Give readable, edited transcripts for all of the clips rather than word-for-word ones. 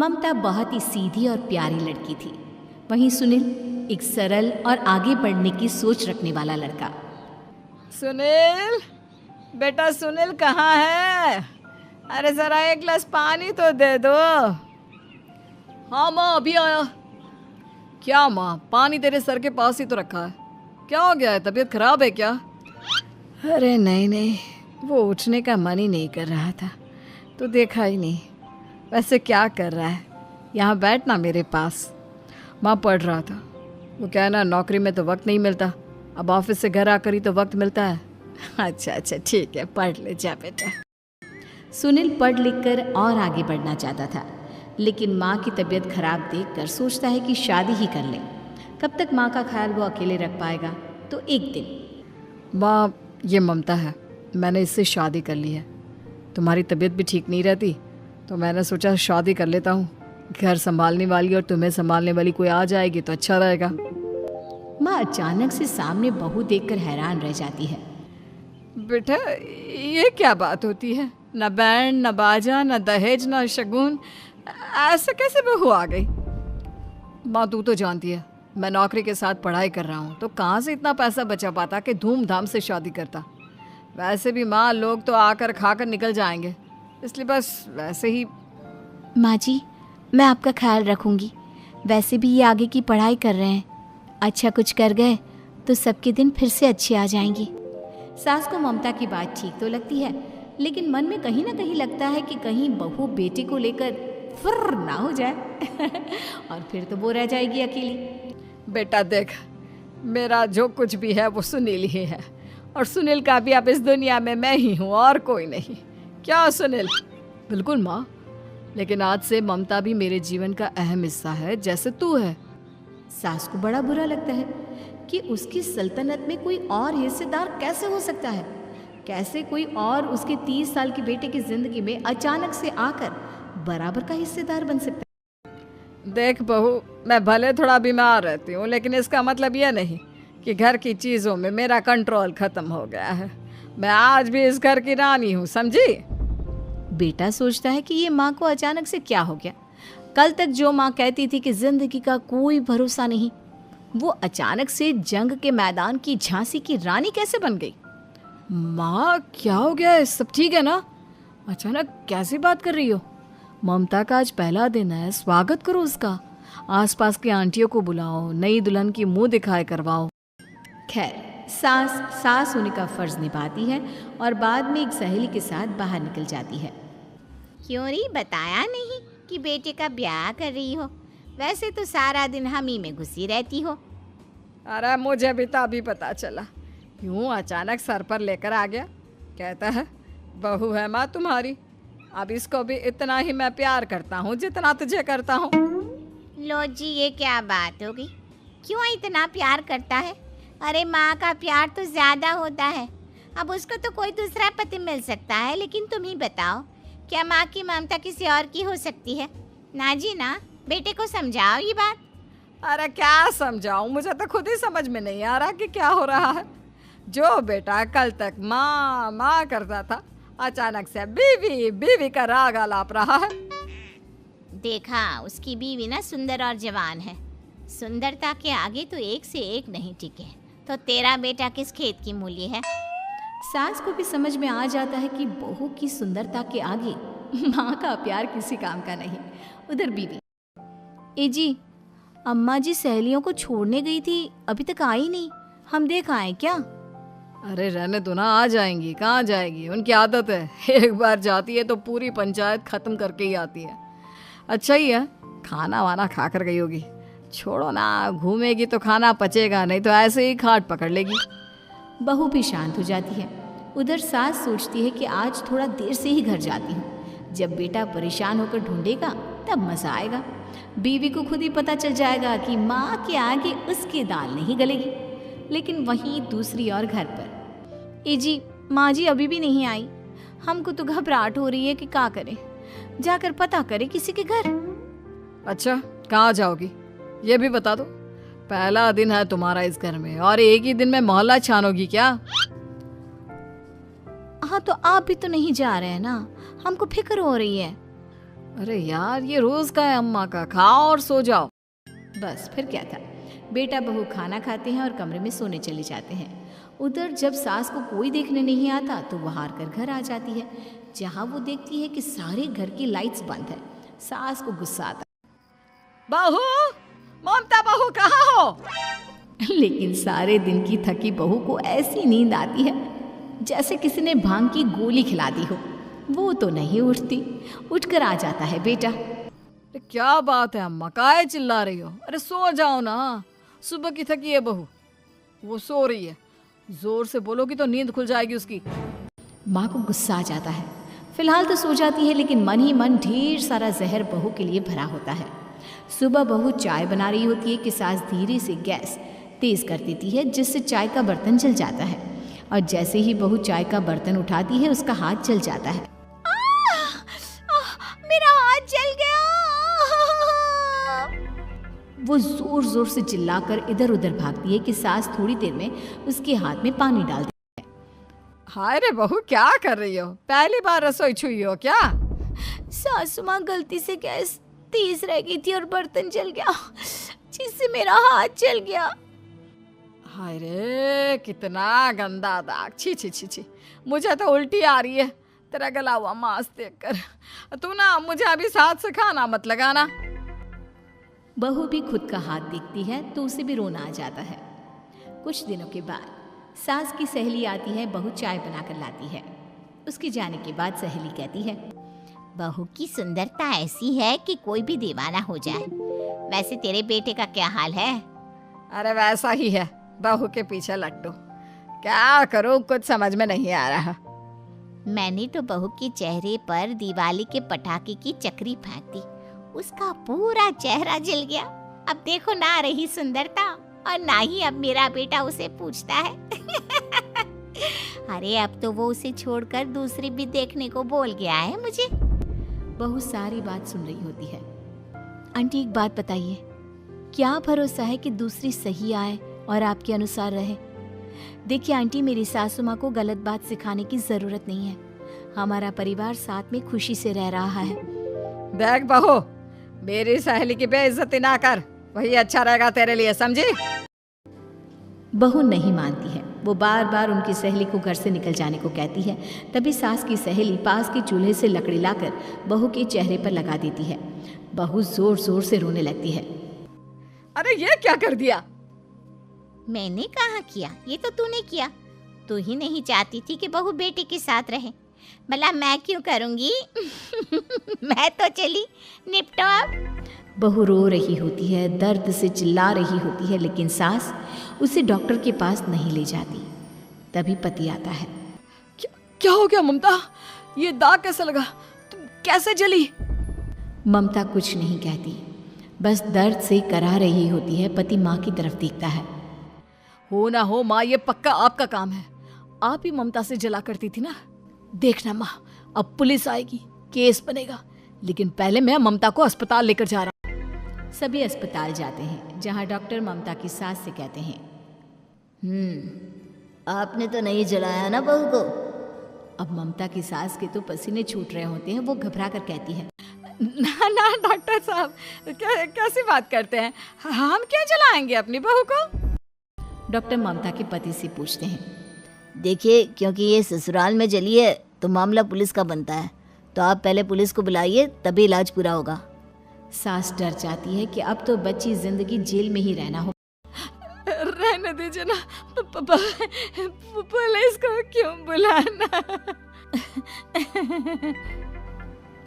ममता बहुत ही सीधी और प्यारी लड़की थी। वहीं सुनील एक सरल और आगे बढ़ने की सोच रखने वाला लड़का। सुनील, बेटा सुनील कहाँ है? अरे ज़रा एक गिलास पानी तो दे दो। हाँ माँ, अभी आया। क्या माँ, पानी तेरे सर के पास ही तो रखा है। क्या हो गया है, तबीयत खराब है क्या? अरे नहीं नहीं, वो उठने का मन ही नहीं कर रहा था, तो देखा ही नहीं। वैसे क्या कर रहा है? यहाँ बैठ ना मेरे पास। माँ पढ़ रहा था। वो क्या है ना, नौकरी में तो वक्त नहीं मिलता, अब ऑफिस से घर आकर ही तो वक्त मिलता है। अच्छा अच्छा ठीक है, पढ़ ले जा बेटा। सुनील पढ़ लिख कर और आगे बढ़ना चाहता था, लेकिन माँ की तबीयत खराब देखकर सोचता है कि शादी ही कर ले। कब तक माँ का ख्याल वो अकेले रख पाएगा? तो एक दिन, माँ ये ममता है, मैंने इससे शादी कर ली है। तुम्हारी तबीयत भी ठीक नहीं रहती, तो मैंने सोचा शादी कर लेता हूँ। घर संभालने वाली और तुम्हें संभालने वाली कोई आ जाएगी तो अच्छा रहेगा। माँ अचानक से सामने बहू देखकर हैरान रह जाती है। बेटा ये क्या बात होती है? न बैंड, न बाजा, न दहेज, न शगुन, ऐसे कैसे बहू आ गई? माँ तू तो जानती है, मैं नौकरी के साथ पढ़ाई कर रहा हूँ, तो कहाँ से इतना पैसा बचा पाता कि धूमधाम से शादी करता। वैसे भी माँ, लोग तो आकर खाकर निकल जाएंगे, इसलिए बस वैसे ही। माँ जी, मैं आपका ख्याल रखूंगी। वैसे भी ये आगे की पढ़ाई कर रहे हैं, अच्छा कुछ कर गए तो सबके दिन फिर से अच्छे आ जाएंगे। सास को ममता की बात ठीक तो लगती है, लेकिन मन में कहीं ना कहीं लगता है कि कहीं बहू बेटे को लेकर फुर्र ना हो जाए और फिर तो वो रह जाएगी अकेली। बेटा देख, मेरा जो कुछ भी है वो सुनील ही है, और सुनील का भी अब इस दुनिया में मैं ही हूँ और कोई नहीं। क्या सुनील? बिल्कुल माँ, लेकिन आज से ममता भी मेरे जीवन का अहम हिस्सा है, जैसे तू है। सास को बड़ा बुरा लगता है कि उसकी सल्तनत में कोई और हिस्सेदार कैसे हो सकता है। कैसे कोई और उसके 30 साल के बेटे की जिंदगी में अचानक से आकर बराबर का हिस्सेदार बन सकता है। देख बहू, मैं भले थोड़ा बीमार रहती हूँ, लेकिन इसका मतलब यह नहीं कि घर की चीज़ों में मेरा कंट्रोल ख़त्म हो गया है। मैं आज भी इस घर की रानी हूँ, समझी? बेटा सोचता है कि ये माँ को अचानक से क्या हो गया। कल तक जो माँ कहती थी कि जिंदगी का कोई भरोसा नहीं, वो अचानक से जंग के मैदान की झांसी की रानी कैसे बन गई? माँ क्या हो गया है? सब ठीक है ना? अचानक कैसी बात कर रही हो? ममता का आज पहला दिन है, स्वागत करो उसका। आसपास की आंटियों को बुलाओ, नई दुल्हन की मुंह दिखाए करवाओ। खैर, सास होने का फर्ज निभाती है और बाद में एक सहेली के साथ बाहर निकल जाती है। क्यों री बताया नहीं कि बेटे का ब्याह कर रही हो? वैसे तो सारा दिन हम ही में घुसी रहती हो। अरे मुझे भी तो अभी पता चला, यूँ अचानक सर पर लेकर आ गया। कहता है बहू है माँ तुम्हारी, अब इसको भी इतना ही मैं प्यार करता हूँ जितना तुझे करता हूँ। लो जी, ये क्या बात होगी? क्यों इतना प्यार करता है? अरे माँ का प्यार तो ज़्यादा होता है। अब उसको तो कोई दूसरा पति मिल सकता है, लेकिन तुम ही बताओ, क्या माँ की ममता किसी और की हो सकती है? ना जी ना, बेटे को समझाओ ये बात। अरे क्या समझाऊं, मुझे तो खुद ही समझ में नहीं आ रहा कि क्या हो रहा है। जो बेटा कल तक माँ माँ करता था, अचानक से बीवी बीवी का राग आलाप रहा है। देखा, उसकी बीवी ना सुंदर और जवान है। सुंदरता के आगे तो एक से एक नहीं टिके, तो तेरा बेटा किस खेत की मूली है? सास को भी समझ में आ जाता है कि बहू की सुंदरता के आगे माँ का प्यार किसी काम का नहीं। उधर बीवी, ए जी, अम्मा जी सहेलियों को छोड़ने गई थी, अभी तक आई नहीं, हम देख आए क्या? अरे रहने दो ना, आ जाएंगी। कहाँ जाएगी, उनकी आदत है, एक बार जाती है तो पूरी पंचायत खत्म करके ही आती है। अच्छा ही है, खाना वाना खा कर गई होगी। छोड़ो ना, घूमेगी तो खाना पचेगा, नहीं तो ऐसे ही खाट पकड़ लेगी। बहू भी शांत हो जाती है। उधर सास सोचती है कि आज थोड़ा देर से ही घर जाती हूँ, जब बेटा परेशान होकर ढूंढेगा तब मज़ा आएगा। बीवी को खुद ही पता चल जाएगा कि माँ के आगे उसकी दाल नहीं गलेगी। लेकिन वहीं दूसरी ओर घर पर, ए जी, माँ जी अभी भी नहीं आई, हमको तो घबराहट हो रही है कि क्या करें, जाकर पता करें किसी के घर। अच्छा, कहाँ जाओगी ये भी बता दो। पहला दिन है तुम्हारा इस घर में और एक ही दिन में मोहल्ला छानोगी क्या? हाँ, तो आप भी तो नहीं जा रहे हैं ना, हमको फिक्र हो रही है। अरे यार, ये रोज का है अम्मा का, खाओ और सो जाओ। बस फिर क्या था, बेटा बहू खाना खाते हैं और कमरे में सोने चले जाते हैं। उधर जब सास को कोई देखने नहीं आता तो वो हार कर घर आ जाती है, जहाँ वो देखती है कि सारे घर की लाइट्स बंद है। सास को गुस्सा आता बहू, ममता बहू कहाँ हो? लेकिन सारे दिन की थकी बहू को ऐसी नींद आती है जैसे किसी ने भांग की गोली खिला दी हो। वो तो नहीं उठती, उठकर आ जाता है बेटा। अरे क्या बात है अम्मा, काहे चिल्ला रही हो? अरे सो जाओ ना, सुबह की थकी है बहू, वो सो रही है। जोर से बोलोगी तो नींद खुल जाएगी उसकी। माँ को गुस्सा आ जाता है। फिलहाल तो सो जाती है, लेकिन मन ही मन ढेर सारा जहर बहू के लिए भरा होता है। सुबह बहू चाय बना रही होती है कि सास धीरे से गैस तेज कर देती है, जिससे चाय का बर्तन जल जाता है। और जैसे ही बहू चाय का बर्तन उठाती है उसका हाथ जल जाता है। मेरा हाथ जल गया। वो जोर जोर से चिल्लाकर इधर उधर भागती है कि सास थोड़ी देर में उसके हाथ में पानी डाल देती है। हाय रे बहू, क्या कर रही हो? पहली बार रसोई छुई हो क्या? सासू माँ गलती से गैस तेज रह गई थी और बर्तन जल गया, जिससे मेरा हाथ जल गया। हाय रे, कितना गंदा दाग। छी छी छी छी, मुझे तो उल्टी आ रही है तेरा गला हुआ मांस देखकर। तू ना मुझे अभी साथ से खाना मत लगाना। बहू भी खुद का हाथ देखती है तो उसे भी रोना आ जाता है। कुछ दिनों के बाद सास की सहेली आती है, बहू चाय बनाकर लाती है। उसके जाने के बाद सहेली कहती है, बहू की सुंदरता ऐसी है कि कोई भी दीवाना हो जाए। वैसे तेरे बेटे का क्या हाल है? अरे वैसा ही है, बहू के पीछे लट्टू। क्या करूं, कुछ समझ में नहीं आ रहा। मैंने तो बहू के चेहरे पर दिवाली के पटाखे की चक्री फेंक दी, उसका पूरा चेहरा जल गया। अब देखो ना रही सुंदरता, और ना ही अब मेरा बेटा उसे पूछता है। अरे अब तो वो उसे छोड़कर दूसरी भी देखने को बोल गया है मुझे। बहू सारी बात सुन रही होती है। आंटी एक बात बताइए, क्या भरोसा है कि दूसरी सही आए और आपके अनुसार रहे? देखिए आंटी, मेरी सासू माँ को गलत बात सिखाने की जरूरत नहीं है। हमारा परिवार साथ में खुशी से रह रहा है। देख बहू, मेरी सहेली की बेइज्जती ना कर, वही अच्छा रहेगा तेरे लिए, समझी? बहू नहीं मानती है। वो बार बार उनकी सहेली को घर से निकल जाने को कहती है। तभी सास की सहेली पास के चूल्हे से लकड़ी लाकर बहू के चेहरे पर लगा देती है। बहू जोर जोर से रोने लगती है। अरे ये क्या कर दिया? मैंने कहाँ किया, ये तो तूने किया। तू ही नहीं चाहती थी कि बहू बेटे के साथ रहे, भला मैं क्यों करूँगी? मैं तो चली, निपटो अब। बहू रो रही होती है, दर्द से चिल्ला रही होती है, लेकिन सास उसे डॉक्टर के पास नहीं ले जाती। तभी पति आता है। क्या हो गया ममता? ये दाग कैसे लगा? तुम कैसे जली? ममता कुछ नहीं कहती, बस दर्द से करा रही होती है। पति माँ की तरफ देखता है। हो ना हो माँ, ये पक्का आपका काम है। आप ही ममता से जला करती थी ना। देखना माँ, अब पुलिस आएगी, केस बनेगा, लेकिन पहले मैं ममता को अस्पताल लेकर जा रहा हूँ। सभी अस्पताल जाते हैं, जहाँ डॉक्टर ममता की सास से कहते हैं, आपने तो नहीं जलाया ना बहू को? अब ममता की सास के तो पसीने छूट रहे होते हैं। वो घबरा कर कहती है, ना ना डॉक्टर साहब, कैसी बात करते हैं? हम क्या जलाएंगे अपनी बहू को? डॉक्टर ममता के पति से पूछते हैं, देखिए, क्योंकि ये ससुराल में जली है तो मामला पुलिस का बनता है, तो आप पहले पुलिस को बुलाइए, तभी इलाज पूरा होगा। सास डर जाती है कि अब तो बच्ची जिंदगी जेल में ही रहना हो। रहने दीजिए ना, पुलिस को क्यों बुलाना?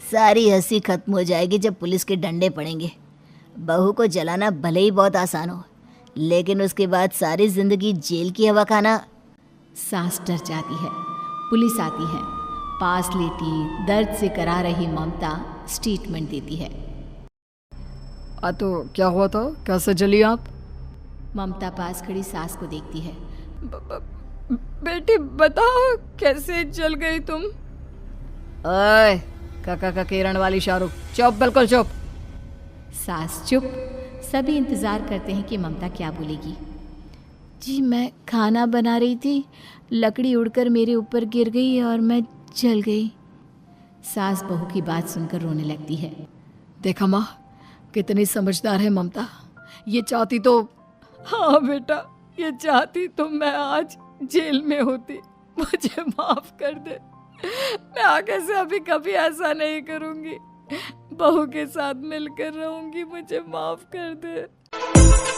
सारी हंसी खत्म हो जाएगी जब पुलिस के डंडे पड़ेंगे। बहू को जलाना भले ही बहुत आसान हो, लेकिन उसके बाद सारी जिंदगी जेल की हवा खाना। सास डर जाती है। पुलिस आती है। पास लेटी दर्द से करा रही ममता स्टेटमेंट देती है। तो क्या हुआ था? कैसे जली आप? ममता पास खड़ी सास को देखती है। बेटी बताओ, कैसे जल गई तुम? ओए, काका का किरण वाली शाहरुख, चुप, बिल्कुल चुप। सास चुप। सभी इंतजार करते हैं कि ममता क्या बोलेगी। जी मैं खाना बना रही थी, लकड़ी उड़कर मेरे ऊपर गिर गई और मैं जल गई। सास बहू की बात सुनकर रोने लगती है। देखा माँ, कितनी समझदार है ममता। ये चाहती तो, हाँ बेटा, ये चाहती तो मैं आज जेल में होती। मुझे माफ कर दे, मैं आगे से अभी कभी ऐसा नहीं करूंगी। बहू के साथ मिलकर रहूंगी, मुझे माफ कर दे।